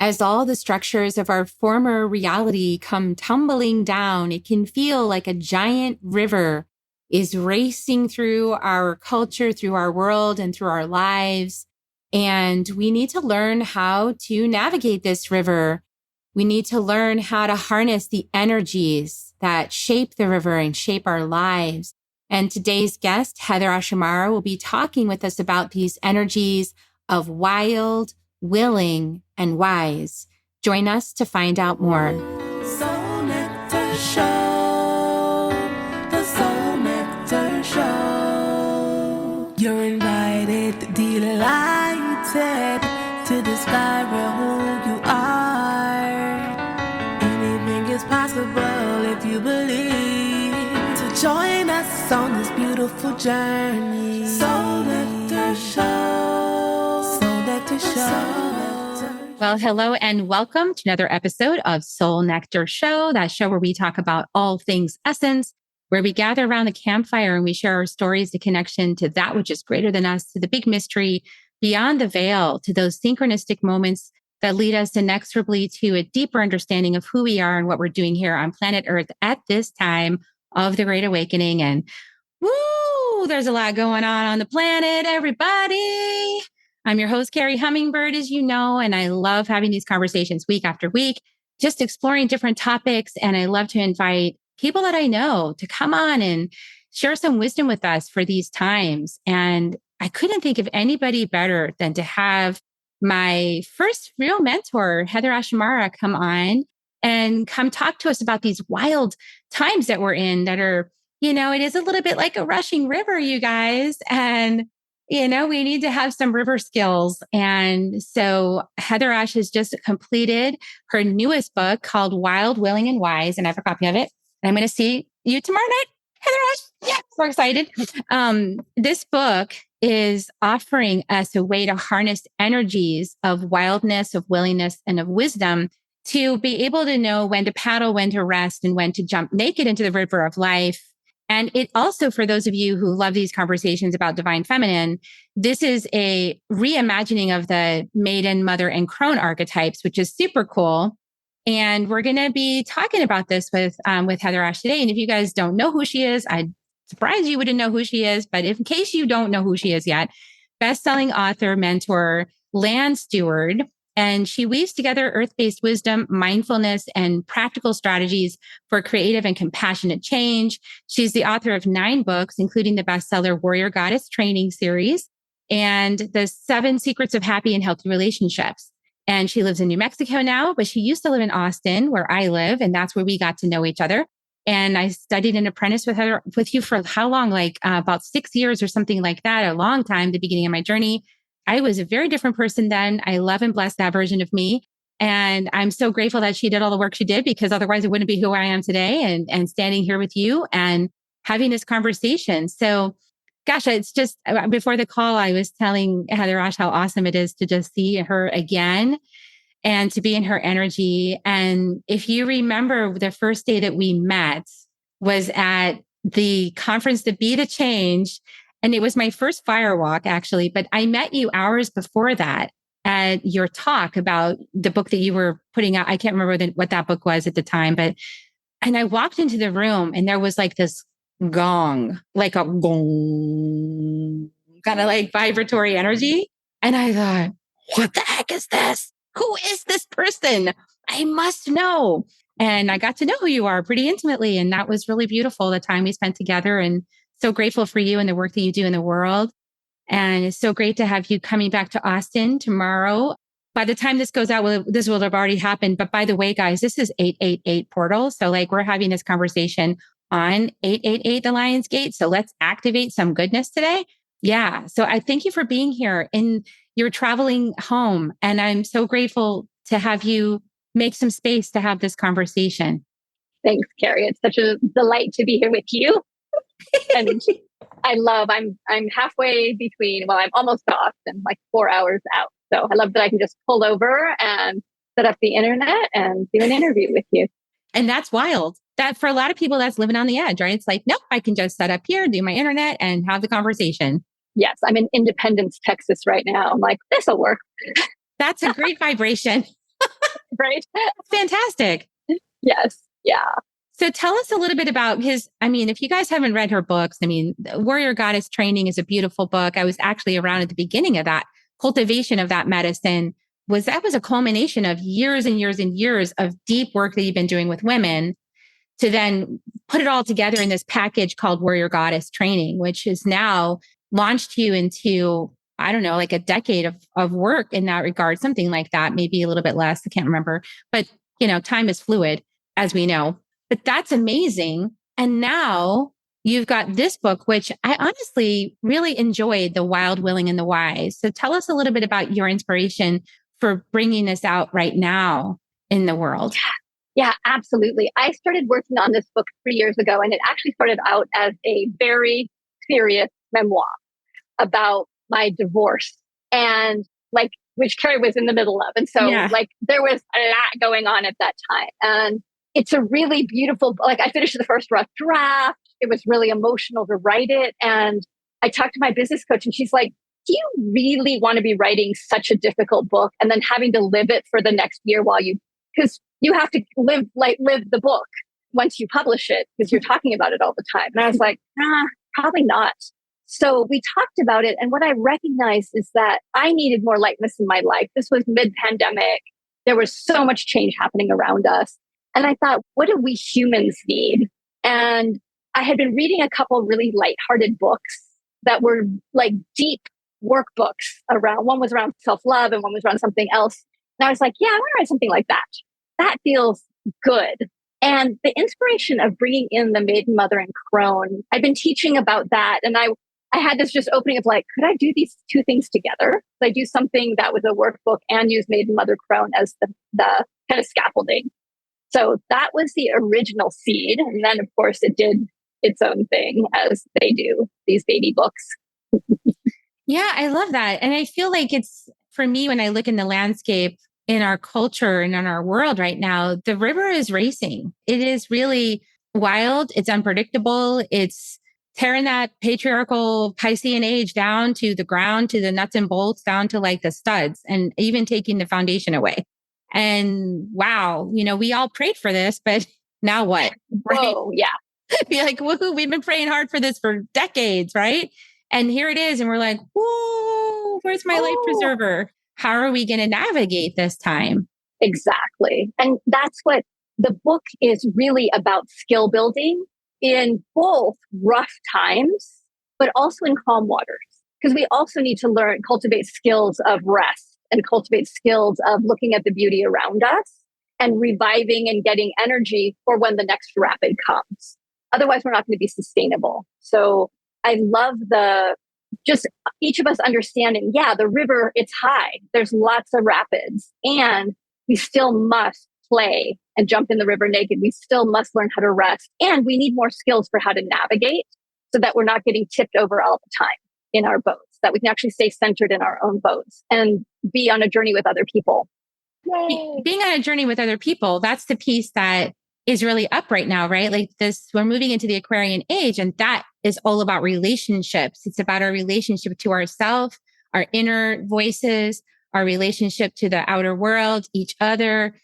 as all the structures of our former reality come tumbling down, it can feel like a giant river is racing through our culture, through our world, and through our lives. And we need to learn how to navigate this river. We need to learn how to harness the energies that shape the river and shape our lives. And today's guest, HeatherAsh Amara, will be talking with us about these energies of wild, willing, and wise. Join us to find out more. Soul Nectar Show, the Soul Nectar Show. You're invited, delighted to discover who you are. Anything is possible if you believe. So join us on this beautiful journey. Soul Nectar Show, Soul Nectar Show. Well, hello and welcome to another episode of Soul Nectar Show, that show where we talk about all things essence, where we gather around the campfire and we share our stories, the connection to that which is greater than us, to the big mystery beyond the veil, to those synchronistic moments that lead us inexorably to a deeper understanding of who we are and what we're doing here on planet Earth at this time of the Great Awakening. And woo, there's a lot going on the planet, everybody. I'm your host, Kerri Hummingbird, as you know, and I love having these conversations week after week, just exploring different topics. And I love to invite people that I know to come on and share some wisdom with us for these times. And I couldn't think of anybody better than to have my first real mentor, HeatherAsh Amara, come on and come talk to us about these wild times that we're in that are, you know, it is a little bit like a rushing river, you guys. And you know, we need to have some river skills. And so HeatherAsh has just completed her newest book called Wild, Willing, and Wise. And I have a copy of it. And I'm going to see you tomorrow night, HeatherAsh. Yeah, so excited. This book is offering us a way to harness energies of wildness, of willingness, and of wisdom to be able to know when to paddle, when to rest, and when to jump naked into the river of life. And it also, for those of you who love these conversations about divine feminine, this is a reimagining of the maiden, mother, and crone archetypes, which is super cool. And we're going to be talking about this with HeatherAsh today. And if you guys don't know who she is, I'd surprise you wouldn't know who she is. But in case you don't know who she is yet, best-selling author, mentor, land steward. And she weaves together earth-based wisdom, mindfulness, and practical strategies for creative and compassionate change. She's the author of 9 books, including the bestseller Warrior Goddess Training Series and the 7 Secrets of Happy and Healthy Relationships. And she lives in New Mexico now, but she used to live in Austin, where I live, and that's where we got to know each other. And I studied and apprenticed with you for how long? Like about 6 years or something like that, a long time, the beginning of my journey. I was a very different person then. I love and bless that version of me. And I'm so grateful that she did all the work she did, because otherwise it wouldn't be who I am today and standing here with you and having this conversation. So gosh, it's just before the call, I was telling HeatherAsh how awesome it is to just see her again and to be in her energy. And if you remember, the first day that we met was at the conference to Be the Change. And it was my first fire walk, actually, but I met you hours before that at your talk about the book that you were putting out. I can't remember what that book was at the time, and I walked into the room and there was like this gong, like a gong, kind of like vibratory energy. And I thought, what the heck is this? Who is this person? I must know. And I got to know who you are pretty intimately. And that was really beautiful, the time we spent together, and so grateful for you and the work that you do in the world. And it's so great to have you coming back to Austin tomorrow. By the time this goes out, well, this will have already happened. But by the way, guys, this is 888 portal. So like we're having this conversation on 888, the Lion's Gate. So let's activate some goodness today. Yeah. So I thank you for being here in your traveling home. And I'm so grateful to have you make some space to have this conversation. Thanks, Kerri. It's such a delight to be here with you. And I'm halfway between, well, I'm almost to Austin, like 4 hours out. So I love that I can just pull over and set up the internet and do an interview with you. And that's wild. That for a lot of people, that's living on the edge, right? It's like, nope, I can just set up here, do my internet and have the conversation. Yes. I'm in Independence, Texas right now. I'm like, this'll work. That's a great vibration. right? Fantastic. Yes. Yeah. So tell us a little bit about if you guys haven't read her books, Warrior Goddess Training is a beautiful book. I was actually around at the beginning of that cultivation of that medicine was a culmination of years and years and years of deep work that you've been doing with women to then put it all together in this package called Warrior Goddess Training, which is now launched you into, I don't know, like a decade of work in that regard, something like that, maybe a little bit less. I can't remember, but time is fluid, as we know. But that's amazing. And now you've got this book, which I honestly really enjoyed, The Wild, Willing, and the Wise. So tell us a little bit about your inspiration for bringing this out right now in the world. Yeah, absolutely. I started working on this book 3 years ago, and it actually started out as a very serious memoir about my divorce and which Kerri was in the middle of. And so there was a lot going on at that time. And it's a really beautiful, I finished the first rough draft. It was really emotional to write it. And I talked to my business coach and she's like, do you really want to be writing such a difficult book and then having to live it for the next year because you have to live the book once you publish it because you're talking about it all the time. And I was like, probably not. So we talked about it. And what I recognized is that I needed more lightness in my life. This was mid-pandemic. There was so much change happening around us. And I thought, what do we humans need? And I had been reading a couple really lighthearted books that were deep workbooks around. One was around self-love and one was around something else. And I was like, yeah, I want to write something like that. That feels good. And the inspiration of bringing in the maiden, mother, and crone, I've been teaching about that. And I had this just opening of could I do these two things together? Could I do something that was a workbook and use maiden, mother, crone as the kind of scaffolding? So that was the original seed. And then, of course, it did its own thing as they do, these baby books. Yeah, I love that. And I feel like it's, for me, when I look in the landscape in our culture and in our world right now, the river is racing. It is really wild. It's unpredictable. It's tearing that patriarchal Piscean age down to the ground, to the nuts and bolts, down to the studs, and even taking the foundation away. And wow, we all prayed for this, but now what? Right? Whoa, yeah. Be like, woohoo, we've been praying hard for this for decades, right? And here it is. And we're like, whoa, where's my life preserver? How are we going to navigate this time? Exactly. And that's what the book is really about, skill building in both rough times, but also in calm waters. Because we also need to cultivate skills of rest and cultivate skills of looking at the beauty around us and reviving and getting energy for when the next rapid comes. Otherwise, we're not going to be sustainable. So I love just each of us understanding, the river, it's high. There's lots of rapids and we still must play and jump in the river naked. We still must learn how to rest. And we need more skills for how to navigate so that we're not getting tipped over all the time in our boats, that we can actually stay centered in our own boats and be on a journey with other people. Yay. Being on a journey with other people, that's the piece that is really up right now, right? We're moving into the Aquarian age, and that is all about relationships. It's about our relationship to ourselves, our inner voices, our relationship to the outer world, each other,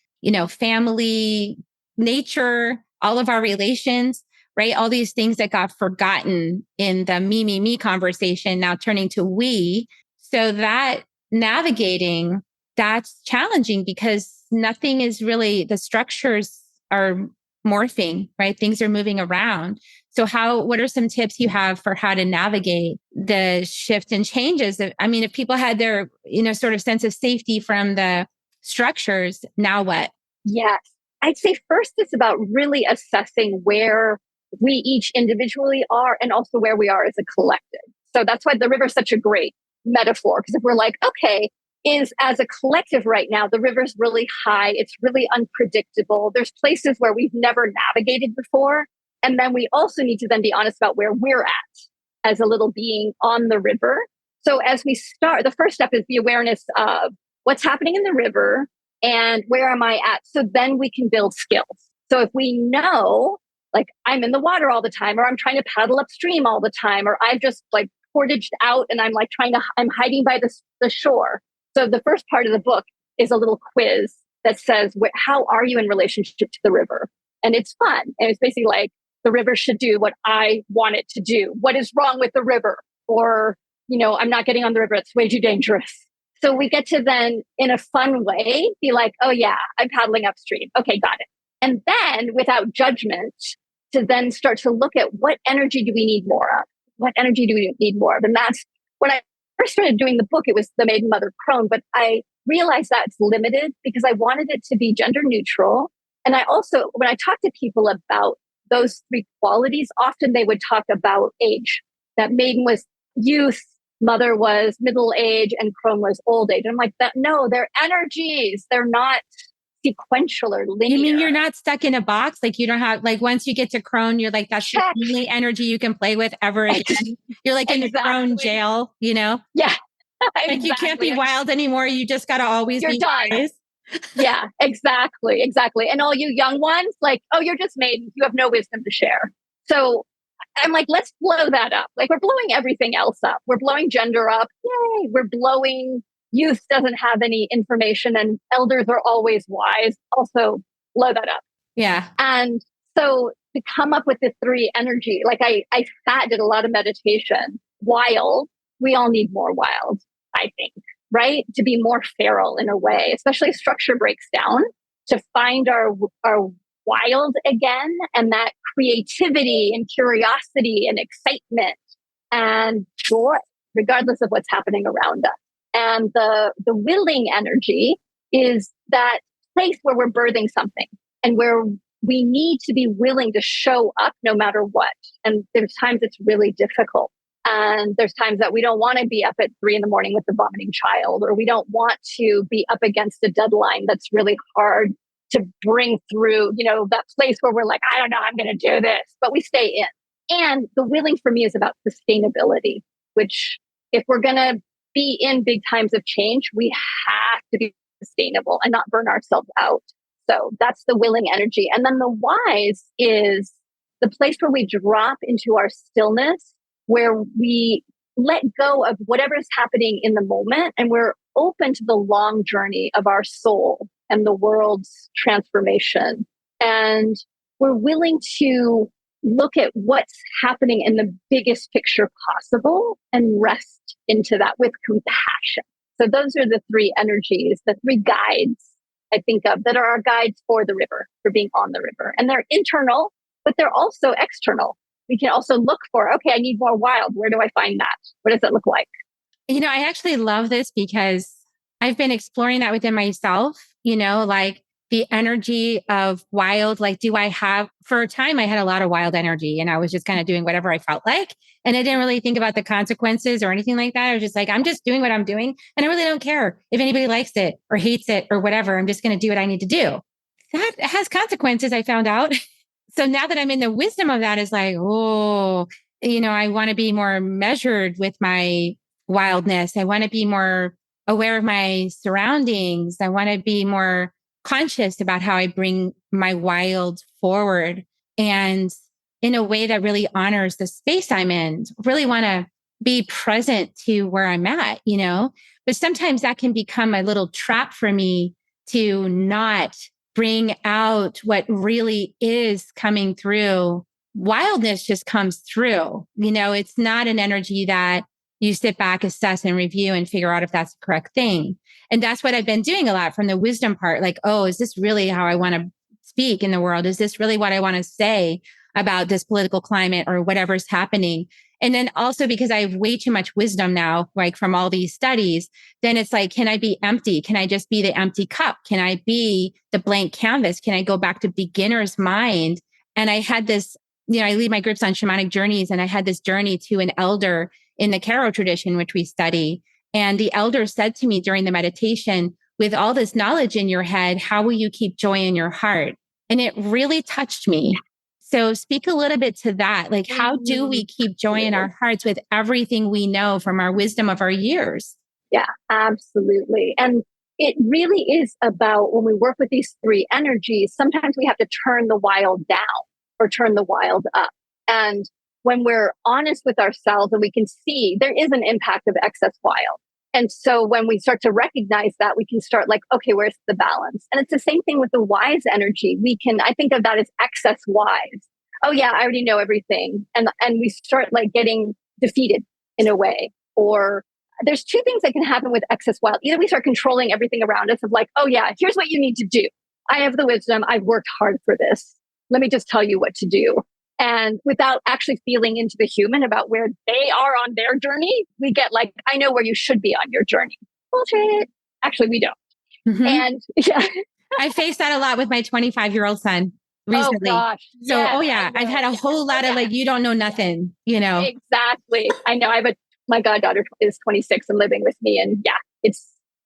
family, nature, all of our relations, right? All these things that got forgotten in the me conversation, now turning to we. So that navigating, that's challenging because nothing is really, the structures are morphing, right? Things are moving around. So what are some tips you have for how to navigate the shift and changes? If people had their, sort of sense of safety from the structures, now what? Yes. I'd say first it's about really assessing where we each individually are and also where we are as a collective. So that's why the river is such a great metaphor. Because if we're like, okay, as a collective right now, the river's really high. It's really unpredictable. There's places where we've never navigated before. And then we also need to then be honest about where we're at as a little being on the river. So as we start, the first step is the awareness of what's happening in the river and where am I at? So then we can build skills. So if we know, I'm in the water all the time, or I'm trying to paddle upstream all the time, or I've just portaged out and I'm I'm hiding by the shore. So the first part of the book is a little quiz that says, how are you in relationship to the river? And it's fun. And it's basically like, the river should do what I want it to do. What is wrong with the river? Or, I'm not getting on the river. It's way too dangerous. So we get to then, in a fun way, be like, oh yeah, I'm paddling upstream. Okay, got it. And then without judgment, to then start to look at what energy do we need more of? What energy do we need more of? And that's when I first started doing the book, it was the maiden, mother, crone, but I realized that it's limited because I wanted it to be gender neutral. And I also, when I talk to people about those three qualities, often they would talk about age. That maiden was youth, mother was middle age, and crone was old age. And I'm like, no, they're energies. They're not sequential or linear. You mean you're not stuck in a box? Like you don't have, like once you get to crone, you're like, that's the only energy you can play with ever again. You're like in the crone jail, Yeah. Like you can't be wild anymore. You just got to always be done. wise. Yeah, exactly. And all you young ones, like, oh, you're just maidens. You have no wisdom to share. So I'm like, let's blow that up. Like we're blowing everything else up. We're blowing gender up. Yay. We're blowing youth doesn't have any information and elders are always wise. Also blow that up. Yeah. And so to come up with the three energy, like I did a lot of meditation. Wild. We all need more wild, I think, right? To be more feral in a way, especially if structure breaks down, to find our wild again, and that creativity and curiosity and excitement and joy, regardless of what's happening around us. And the willing energy is that place where we're birthing something and where we need to be willing to show up no matter what. And there's times it's really difficult. And there's times that we don't want to be up at 3 a.m. with the vomiting child, or we don't want to be up against a deadline that's really hard to bring through, that place where we're like, I don't know, I'm going to do this, but we stay in. And the willing for me is about sustainability, which if we're going to be in big times of change, we have to be sustainable and not burn ourselves out. So that's the willing energy. And then the wise is the place where we drop into our stillness, where we let go of whatever is happening in the moment, and we're open to the long journey of our soul and the world's transformation. And we're willing to look at what's happening in the biggest picture possible and rest into that with compassion. So those are the three energies, the three guides I think of that are our guides for the river, for being on the river. And they're internal, but they're also external. We can also look for, okay, I need more wild. Where do I find that? What does it look like? I actually love this because I've been exploring that within myself, like the energy of wild. Like, for a time, I had a lot of wild energy and I was just kind of doing whatever I felt like. And I didn't really think about the consequences or anything like that. I was just like, I'm just doing what I'm doing. And I really don't care if anybody likes it or hates it or whatever. I'm just going to do what I need to do. That has consequences, I found out. So now that I'm in the wisdom of that, is like, I want to be more measured with my wildness. I want to be more aware of my surroundings. I want to be more conscious about how I bring my wild forward, and in a way that really honors the space I'm in. Really want to be present to where I'm at, but sometimes that can become a little trap for me to not bring out what really is coming through. Wildness just comes through. It's not an energy that you sit back, assess, and review and figure out if that's the correct thing. And that's what I've been doing a lot from the wisdom part. Like, oh, is this really how I want to speak in the world? Is this really what I want to say about this political climate or whatever's happening? And then also because I have way too much wisdom now, like from all these studies, then it's like, can I be empty? Can I just be the empty cup? Can I be the blank canvas? Can I go back to beginner's mind? And I had this, I lead my groups on shamanic journeys, and I had this journey to an elder in the Karo tradition, which we study. And the elder said to me during the meditation, with all this knowledge in your head, how will you keep joy in your heart? And it really touched me. So speak a little bit to that. Like, how do we keep joy in our hearts with everything we know from our wisdom of our years? Yeah, absolutely. And it really is about, when we work with these three energies, sometimes we have to turn the wild down or turn the wild up. And when we're honest with ourselves and we can see there is an impact of excess wild. And so when we start to recognize that, we can start like, okay, where's the balance? And it's the same thing with the wise energy. I think of that as excess wise. Oh yeah, I already know everything. And we start like getting defeated in a way. Or there's two things that can happen with excess wild. Either we start controlling everything around us of like, oh yeah, here's what you need to do. I have the wisdom. I've worked hard for this. Let me just tell you what to do. And without actually feeling into the human about where they are on their journey, we get like, I know where you should be on your journey. Bullshit. Actually, we don't. Mm-hmm. And yeah. I faced that a lot with my 25-year-old son recently. Oh gosh. So, I've had a whole lot of like, you don't know nothing, you know? Exactly. I know. My goddaughter is 26 and living with me. And and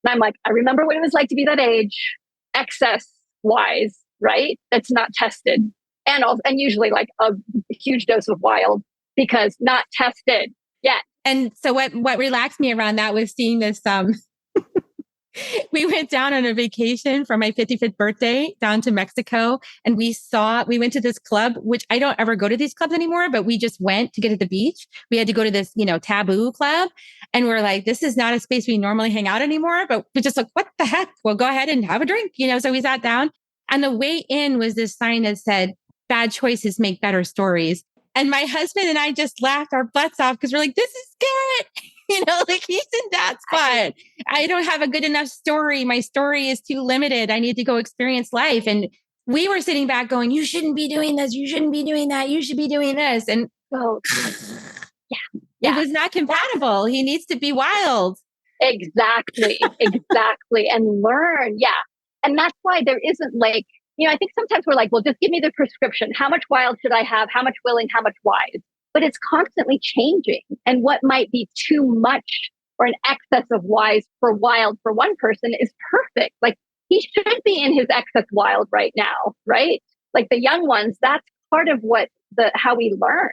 I'm like, I remember what it was like to be that age, excess wise, right? That's not tested. And usually like a huge dose of wild because not tested yet. And so what relaxed me around that was seeing this, we went down on a vacation for my 55th birthday down to Mexico. And we went to this club, which I don't ever go to these clubs anymore, but we just went to get to the beach. We had to go to this, taboo club. And we're like, this is not a space we normally hang out anymore, but we're just like, what the heck? Well, go ahead and have a drink, So we sat down and the way in was this sign that said, bad choices make better stories. And my husband and I just laughed our butts off because we're like, this is good. Like he's in that spot. I don't have a good enough story. My story is too limited. I need to go experience life. And we were sitting back going, you shouldn't be doing this. You shouldn't be doing that. You should be doing this. And it was not compatible. He needs to be wild. Exactly. And learn. Yeah. And that's why there isn't like, I think sometimes we're like, well, just give me the prescription. How much wild should I have? How much willing? How much wise? But it's constantly changing. And what might be too much or an excess of wise for wild for one person is perfect. Like he should be in his excess wild right now, right? Like the young ones, that's part of how we learn.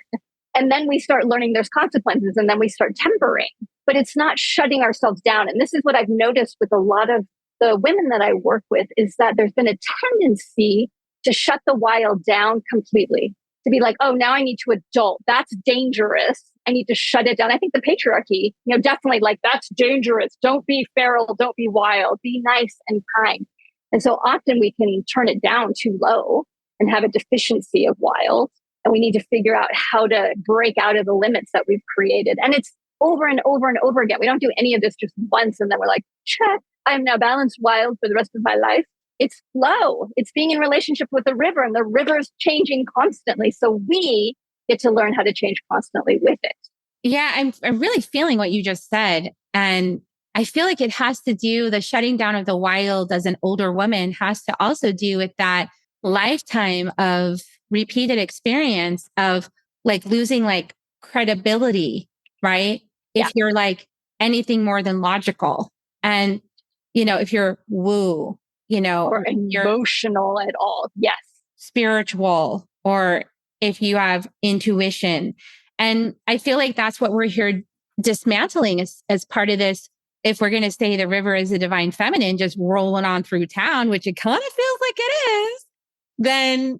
And then we start learning there's consequences and then we start tempering. But it's not shutting ourselves down. And this is what I've noticed with a lot of the women that I work with is that there's been a tendency to shut the wild down completely, to be like, oh, now I need to adult. That's dangerous. I need to shut it down. I think the patriarchy, definitely like that's dangerous. Don't be feral. Don't be wild. Be nice and kind. And so often we can turn it down too low and have a deficiency of wild. And we need to figure out how to break out of the limits that we've created. And it's over and over and over again. We don't do any of this just once and then we're like, check. I'm now balanced wild for the rest of my life. It's flow. It's being in relationship with the river and the river's changing constantly. So we get to learn how to change constantly with it. Yeah, I'm really feeling what you just said. And I feel like it has to do, the shutting down of the wild as an older woman has to also do with that lifetime of repeated experience of like losing like credibility, right? If you're like anything more than logical. And if you're woo, or emotional at all. Yes. Spiritual, or if you have intuition. And I feel like that's what we're here dismantling as part of this. If we're going to say the river is a divine feminine, just rolling on through town, which it kind of feels like it is, then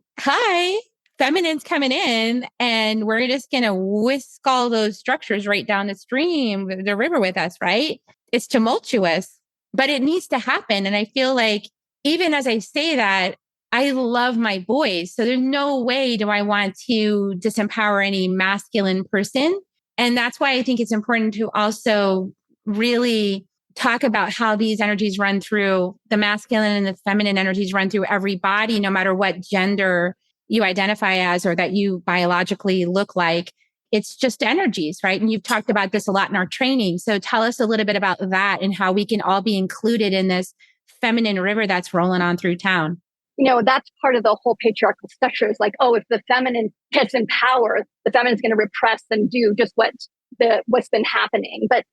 feminine's coming in and we're just going to whisk all those structures right down the stream, the river with us, right? It's tumultuous. But it needs to happen. And I feel like even as I say that, I love my boys. So there's no way do I want to disempower any masculine person. And that's why I think it's important to also really talk about how these energies run through the masculine and the feminine energies run through every body, no matter what gender you identify as or that you biologically look like. It's just energies, right? And you've talked about this a lot in our training. So tell us a little bit about that and how we can all be included in this feminine river that's rolling on through town. That's part of the whole patriarchal structure is like, oh, if the feminine gets in power, the feminine's going to repress and do just what's been happening. But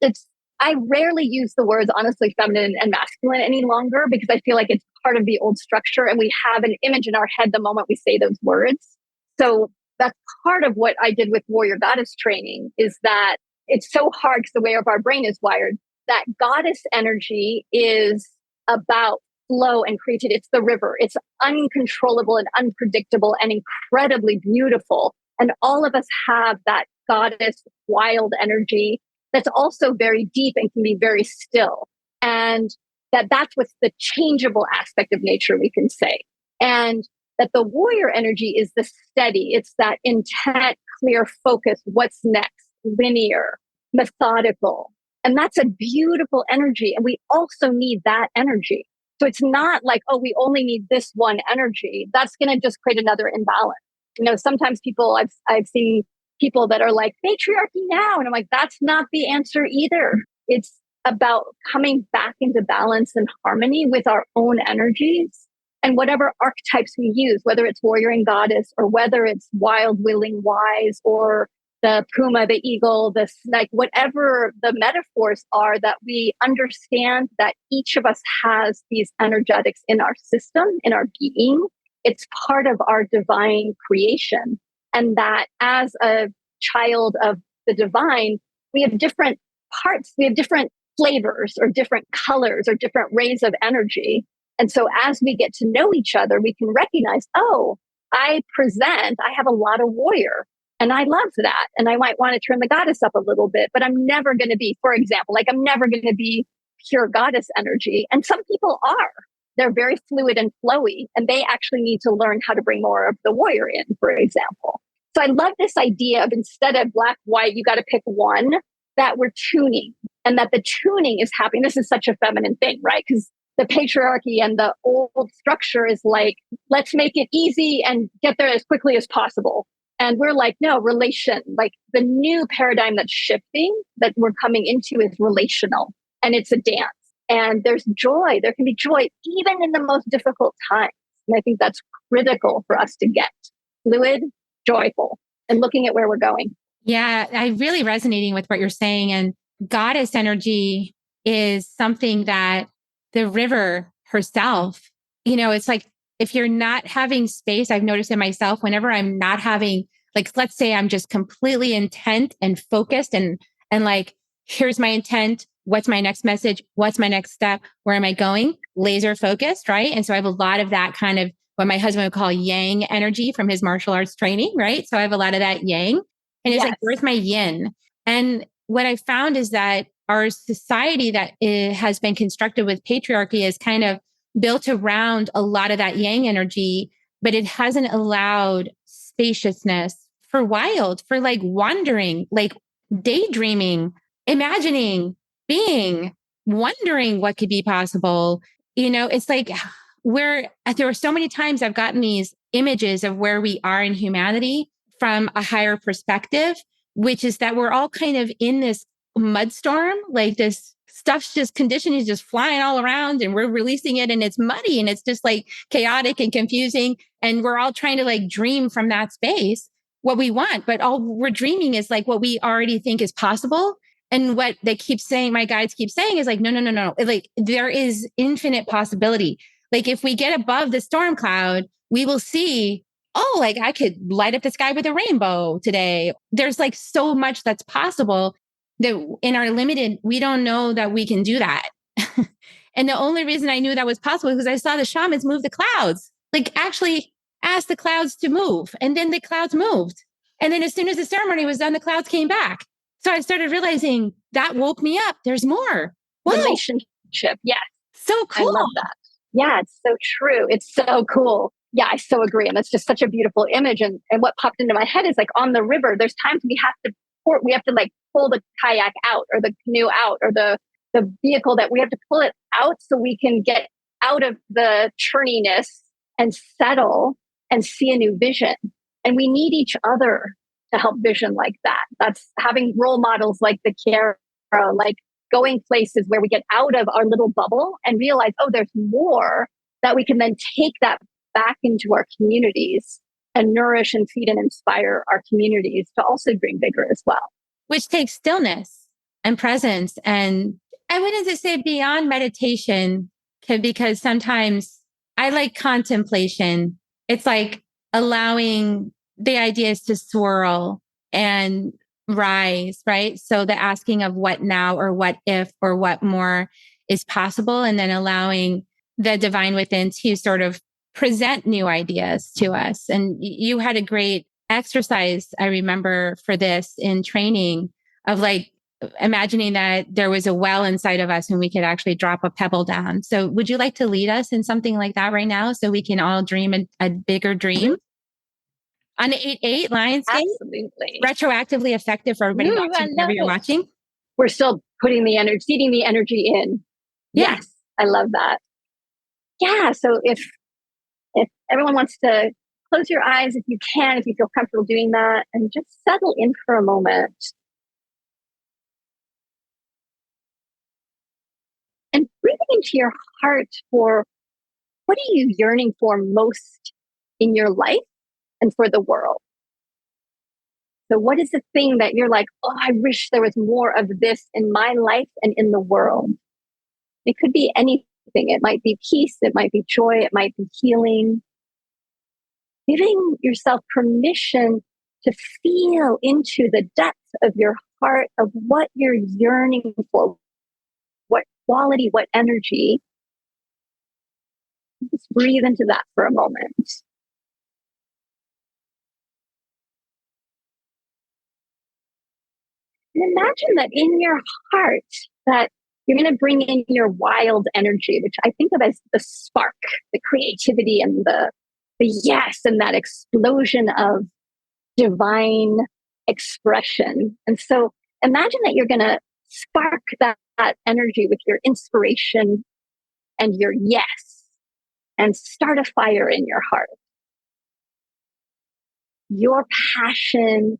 I rarely use the words, honestly, feminine and masculine any longer because I feel like it's part of the old structure and we have an image in our head the moment we say those words. So that's part of what I did with warrior goddess training is that it's so hard because the way of our brain is wired, that goddess energy is about flow and creativity. It's the river. It's uncontrollable and unpredictable and incredibly beautiful. And all of us have that goddess wild energy that's also very deep and can be very still. And that's what's the changeable aspect of nature, we can say. And that the warrior energy is the steady. It's that intent, clear focus. What's next? Linear, methodical. And that's a beautiful energy. And we also need that energy. So it's not like, oh, we only need this one energy. That's going to just create another imbalance. Sometimes I've seen people that are like, patriarchy now. And I'm like, that's not the answer either. It's about coming back into balance and harmony with our own energies and whatever archetypes we use, whether it's warrior and goddess, or whether it's wild, willing, wise, or the puma, the eagle, the snake, whatever the metaphors are, that we understand that each of us has these energetics in our system, in our being. It's part of our divine creation. And that as a child of the divine, we have different parts, we have different flavors or different colors or different rays of energy. And so as we get to know each other, we can recognize, oh, I have a lot of warrior. And I love that. And I might want to turn the goddess up a little bit, but I'm never going to be, for example, I'm never going to be pure goddess energy. And some people are. They're very fluid and flowy, and they actually need to learn how to bring more of the warrior in, for example. So I love this idea of, instead of black, white, you got to pick one, that we're tuning, and that the tuning is happening. This is such a feminine thing, right? Because the patriarchy and the old structure is like, let's make it easy and get there as quickly as possible. And we're like, no, relation, like the new paradigm that's shifting, that we're coming into, is relational, and it's a dance. And there's joy. There can be joy even in the most difficult times. And I think that's critical for us to get fluid, joyful, and looking at where we're going. Yeah, I'm really resonating with what you're saying. And goddess energy is something that the river herself, it's like, if you're not having space, I've noticed in myself, whenever I'm not having, like, let's say I'm just completely intent and focused and like, here's my intent. What's my next message? What's my next step? Where am I going? Laser focused, right? And so I have a lot of that kind of what my husband would call yang energy from his martial arts training, right? So I have a lot of that yang. And it's like, where's my yin? And what I found is that our society that has been constructed with patriarchy is kind of built around a lot of that yang energy, but it hasn't allowed spaciousness for wild, for like wandering, like daydreaming, imagining, being, wondering what could be possible. It's like there were so many times I've gotten these images of where we are in humanity from a higher perspective, which is that we're all kind of in this mudstorm, like this stuff's just conditioning is just flying all around, and we're releasing it, and it's muddy, and it's just like chaotic and confusing. And we're all trying to like dream from that space what we want, but all we're dreaming is like what we already think is possible. And what they keep saying, my guides keep saying, is like, no. Like, there is infinite possibility. Like, if we get above the storm cloud, we will see, oh, like I could light up the sky with a rainbow today. There's like so much that's possible that in our limited, we don't know that we can do that. And the only reason I knew that was possible is because I saw the shamans move the clouds, like actually ask the clouds to move. And then the clouds moved. And then as soon as the ceremony was done, the clouds came back. So I started realizing that woke me up. There's more. Whoa. Relationship. Yes. So cool. I love that. Yeah, it's so true. It's so cool. Yeah, I so agree. And it's just such a beautiful image. And what popped into my head is like, on the river, there's times we have to like pull the kayak out, or the canoe out, or the vehicle, that we have to pull it out so we can get out of the churniness and settle and see a new vision. And we need each other to help vision like that. That's having role models like the Kerri, like going places where we get out of our little bubble and realize, oh, there's more, that we can then take that back into our communities and nourish and feed and inspire our communities to also dream bigger as well. Which takes stillness and presence. And I wouldn't just say beyond meditation, because sometimes I like contemplation. It's like allowing the ideas to swirl and rise, right? So the asking of what now, or what if, or what more is possible, and then allowing the divine within to sort of present new ideas to us. And you had a great exercise, I remember, for this in training, of like imagining that there was a well inside of us and we could actually drop a pebble down. So would you like to lead us in something like that right now so we can all dream a bigger dream? On 8/8 Lionsgate, Absolutely. retroactively effective for everybody watching, whenever you're watching. We're still putting the energy, feeding the energy in. Yeah. Yes, I love that. Yeah, so if everyone wants to close your eyes, if you can, if you feel comfortable doing that, and just settle in for a moment. And breathing into your heart for what are you yearning for most in your life and for the world? So what is the thing that you're like, oh, I wish there was more of this in my life and in the world? It could be anything. It might be peace. It might be joy. It might be healing. Giving yourself permission to feel into the depths of your heart of what you're yearning for, what quality, what energy. Just breathe into that for a moment. And imagine that in your heart that you're going to bring in your wild energy, which I think of as the spark, the creativity and the yes, and that explosion of divine expression. And so imagine that you're going to spark that energy with your inspiration and your yes, and start a fire in your heart. Your passion,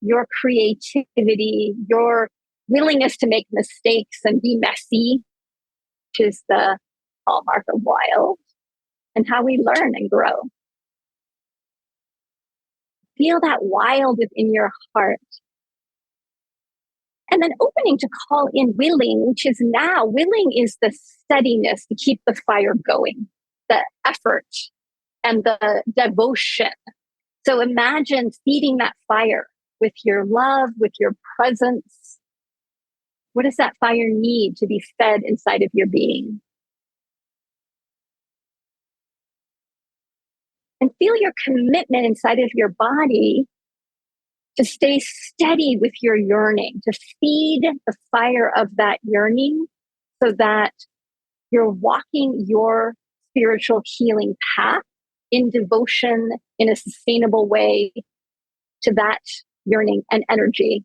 your creativity, your willingness to make mistakes and be messy, which is the hallmark of wild, and how we learn and grow. Feel that wild within your heart. And then opening to call in willing, which is now, willing is the steadiness to keep the fire going, the effort and the devotion. So imagine feeding that fire with your love, with your presence. What does that fire need to be fed inside of your being? And feel your commitment inside of your body to stay steady with your yearning, to feed the fire of that yearning so that you're walking your spiritual healing path in devotion in a sustainable way to that yearning and energy.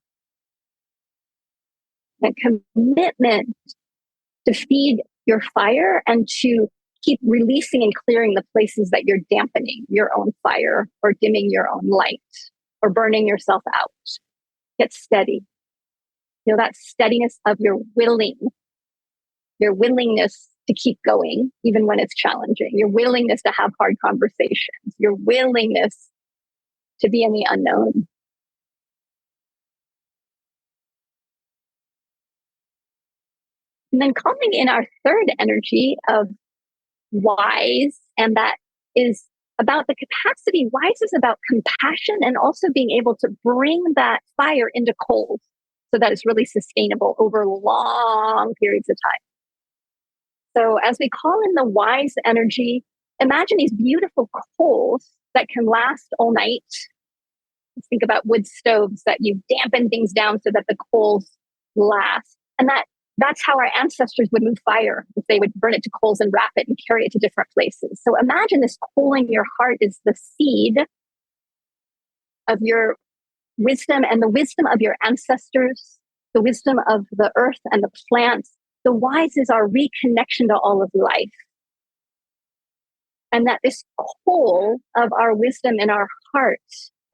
And commitment to feed your fire and to keep releasing and clearing the places that you're dampening your own fire or dimming your own light or burning yourself out. Get steady. Feel that steadiness of your willingness to keep going, even when it's challenging, your willingness to have hard conversations, your willingness to be in the unknown. And then calling in our third energy of wise, and that is about the capacity. Wise is about compassion and also being able to bring that fire into coals so that it's really sustainable over long periods of time. So as we call in the wise energy, imagine these beautiful coals that can last all night. Let's think about wood stoves that you dampen things down so that the coals last. And that's how our ancestors would move fire. If they would burn it to coals and wrap it and carry it to different places. So imagine this coal in your heart is the seed of your wisdom and the wisdom of your ancestors, the wisdom of the earth and the plants. The wise is our reconnection to all of life. And that this coal of our wisdom in our heart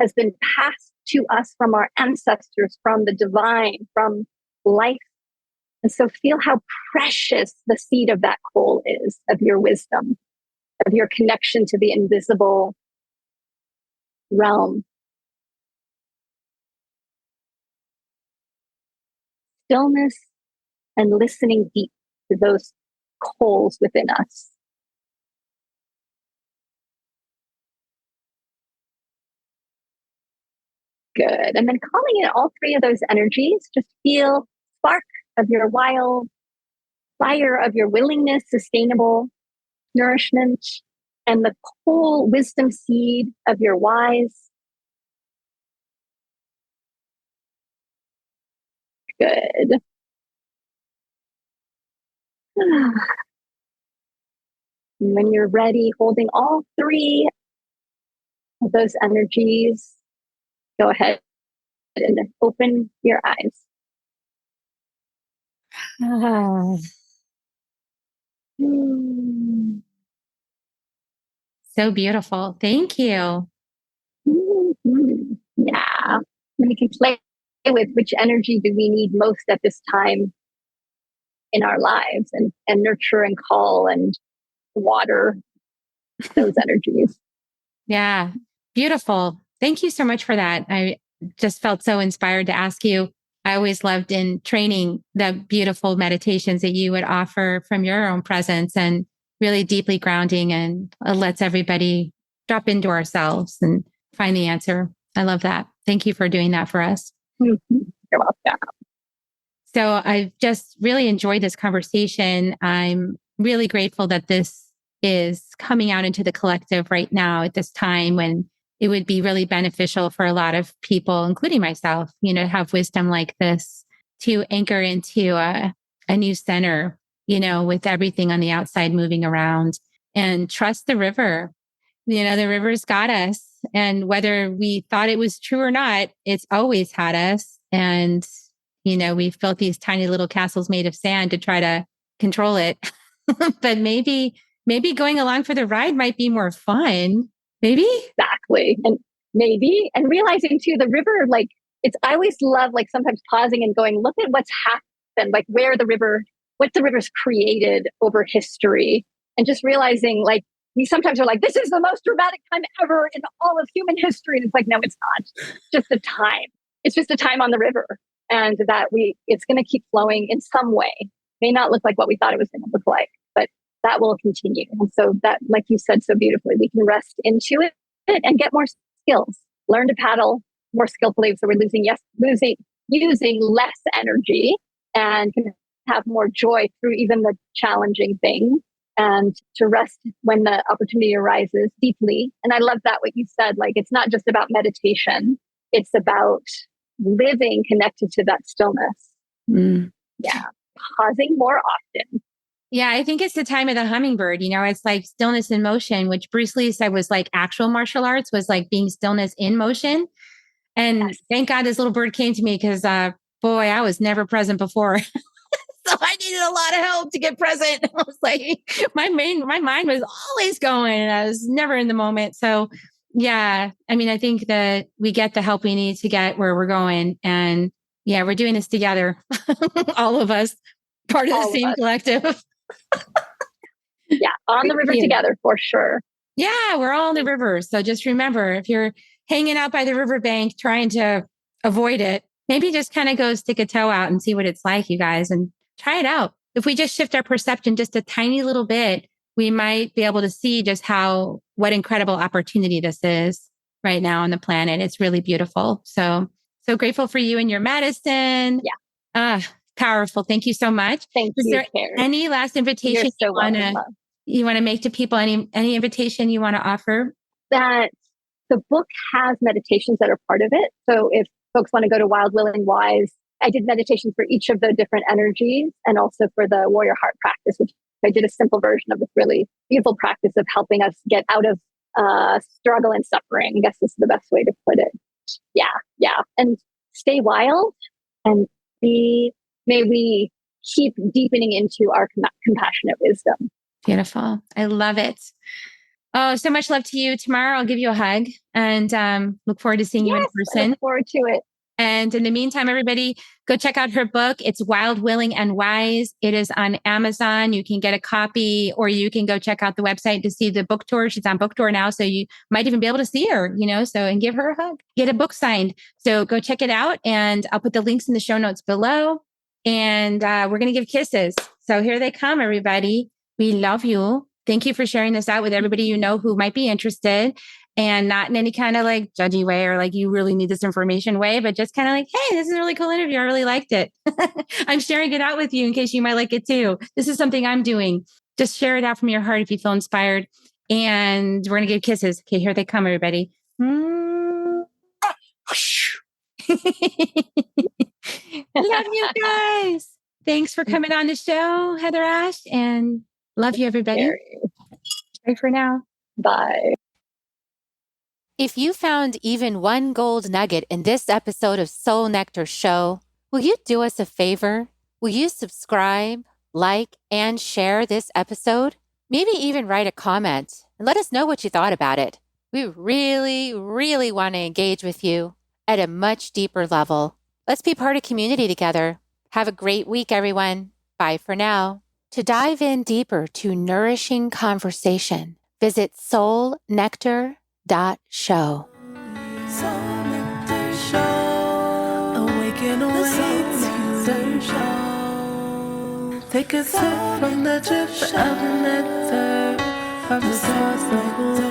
has been passed to us from our ancestors, from the divine, from life. And so feel how precious the seed of that coal is, of your wisdom, of your connection to the invisible realm. Stillness and listening deep to those coals within us. Good. And then calling in all three of those energies, just feel spark of your wild, fire of your willingness, sustainable nourishment, and the cool wisdom seed of your wise. Good. And when you're ready, holding all three of those energies, go ahead and open your eyes. So beautiful. Thank you. Mm-hmm. Yeah. And we can play with which energy do we need most at this time in our lives, and nurture and call and water those energies. Yeah. Beautiful. Thank you so much for that. I just felt so inspired to ask you. I always loved in training the beautiful meditations that you would offer from your own presence, and really deeply grounding, and lets everybody drop into ourselves and find the answer. I love that. Thank you for doing that for us. Mm-hmm. You're welcome. So I've just really enjoyed this conversation. I'm really grateful that this is coming out into the collective right now at this time when it would be really beneficial for a lot of people, including myself, to have wisdom like this, to anchor into a new center, with everything on the outside moving around, and trust the river. The river's got us. And whether we thought it was true or not, it's always had us. And we've built these tiny little castles made of sand to try to control it. But maybe going along for the ride might be more fun. Maybe. Exactly. And realizing too, the river, like I always love like sometimes pausing and going, look at what's happened, like what the river's created over history. And just realizing like, we sometimes are like, this is the most dramatic time ever in all of human history. And it's like, no, it's not. It's just a time. It's just a time on the river. And that it's going to keep flowing in some way. May not look like what we thought it was going to look like, but that will continue. And so that, like you said so beautifully, we can rest into it and get more skills, learn to paddle more skillfully. So we're using less energy, and can have more joy through even the challenging things, and to rest when the opportunity arises deeply. And I love that what you said, like, it's not just about meditation. It's about living connected to that stillness. Yeah. Pausing more often. Yeah, I think it's the time of the hummingbird. It's like stillness in motion, which Bruce Lee said was like actual martial arts, was like being stillness in motion. And yes. Thank God this little bird came to me, because boy, I was never present before. So I needed a lot of help to get present. I was like, my mind was always going, and I was never in the moment. So yeah, I mean, I think that we get the help we need to get where we're going. And yeah, we're doing this together. All of us, part of the same collective. Yeah, on the river together for sure. Yeah, we're all on the river. So just remember, if you're hanging out by the riverbank trying to avoid it, maybe just kind of go stick a toe out and see what it's like, you guys, and try it out. If we just shift our perception just a tiny little bit, we might be able to see just what incredible opportunity this is right now on the planet. It's really beautiful. So grateful for you and your medicine. Yeah. Powerful. Thank you so much. Thank you. Is there any last invitation you want to make to people? Any invitation you want to offer? That the book has meditations that are part of it. So if folks want to go to Wild, Willing, Wise, I did meditations for each of the different energies, and also for the warrior heart practice, which I did a simple version of this really beautiful practice of helping us get out of struggle and suffering. I guess this is the best way to put it. Yeah. And stay wild, and may we keep deepening into our compassionate wisdom. Beautiful. I love it. Oh, so much love to you. Tomorrow I'll give you a hug, and look forward to seeing you in person. I look forward to it. And in the meantime, everybody, go check out her book. It's Wild, Willing, and Wise. It is on Amazon. You can get a copy, or you can go check out the website to see the book tour. She's on book tour now, so you might even be able to see her, and give her a hug, get a book signed. So go check it out, and I'll put the links in the show notes below. And we're going to give kisses. So here they come, everybody. We love you. Thank you for sharing this out with everybody who might be interested, and not in any kind of like judgy way or like you really need this information way, but just kind of like, hey, this is a really cool interview. I really liked it. I'm sharing it out with you in case you might like it too. This is something I'm doing. Just share it out from your heart if you feel inspired. And we're going to give kisses. Okay, here they come, everybody. Love you guys. Thanks for coming on the show, HeatherAsh, and love you, everybody. Kerri. Bye for now. Bye. If you found even one gold nugget in this episode of Soul Nectar Show, will you do us a favor? Will you subscribe, like, and share this episode? Maybe even write a comment and let us know what you thought about it. We really, really want to engage with you at a much deeper level. Let's be part of community together. Have a great week, everyone. Bye for now. To dive in deeper to nourishing conversation, visit soulnectar.show. Soul Nectar Show. Awaken, Nectar Show. Take a sip from the drip of nectar from the source of